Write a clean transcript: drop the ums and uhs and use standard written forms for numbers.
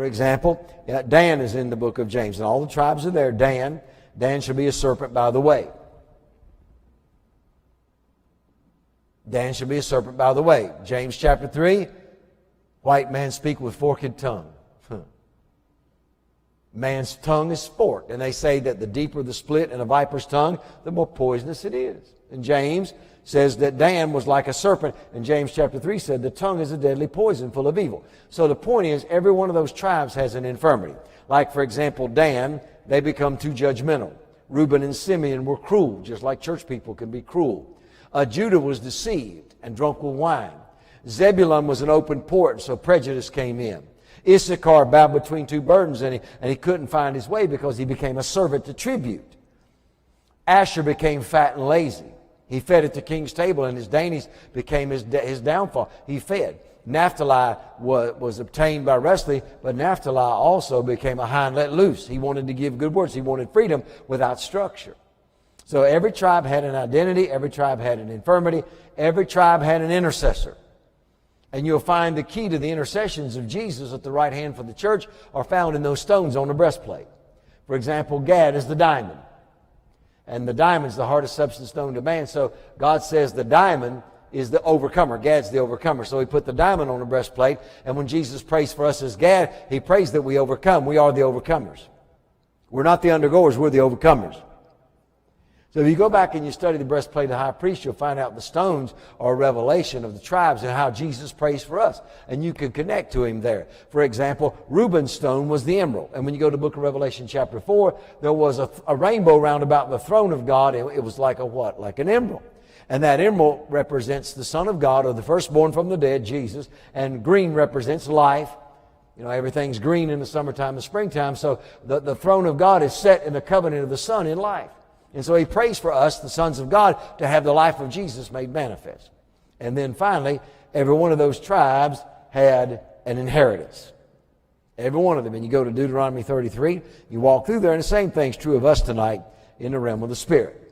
For example, Dan is in the book of James, and all the tribes are there. Dan shall be a serpent by the way. Dan shall be a serpent by the way. James chapter 3, white man speak with forked tongue. Man's tongue is forked, and they say that the deeper the split in a viper's tongue, the more poisonous it is. And James says that Dan was like a serpent, and James chapter 3 said the tongue is a deadly poison full of evil. So the point is, every one of those tribes has an infirmity. Like, for example, Dan, they become too judgmental. Reuben and Simeon were cruel, just like church people can be cruel. Judah was deceived and drunk with wine. Zebulun was an open port, so prejudice came in. Issachar bowed between two burdens, and he couldn't find his way because he became a servant to tribute. Asher became fat and lazy. He fed at the king's table, and his dainties became his downfall. He fed. Naphtali was obtained by wrestling, but Naphtali also became a hind let loose. He wanted to give good words. He wanted freedom without structure. So every tribe had an identity. Every tribe had an infirmity. Every tribe had an intercessor. And you'll find the key to the intercessions of Jesus at the right hand for the church are found in those stones on the breastplate. For example, Gad is the diamond. And the diamond's the hardest substance known to man. So God says the diamond is the overcomer. Gad's the overcomer. So He put the diamond on the breastplate. And when Jesus prays for us as Gad, He prays that we overcome. We are the overcomers. We're not the undergoers. We're the overcomers. So if you go back and you study the breastplate of the high priest, you'll find out the stones are a revelation of the tribes and how Jesus prays for us. And you can connect to Him there. For example, Reuben's stone was the emerald. And when you go to the book of Revelation chapter 4, there was a rainbow round about the throne of God. It was like a what? Like an emerald. And that emerald represents the Son of God, or the firstborn from the dead, Jesus. And green represents life. You know, everything's green in the summertime and springtime. So the throne of God is set in the covenant of the Son in life. And so He prays for us, the sons of God, to have the life of Jesus made manifest. And then finally, every one of those tribes had an inheritance. Every one of them. And you go to Deuteronomy 33, you walk through there, and the same thing's true of us tonight in the realm of the Spirit.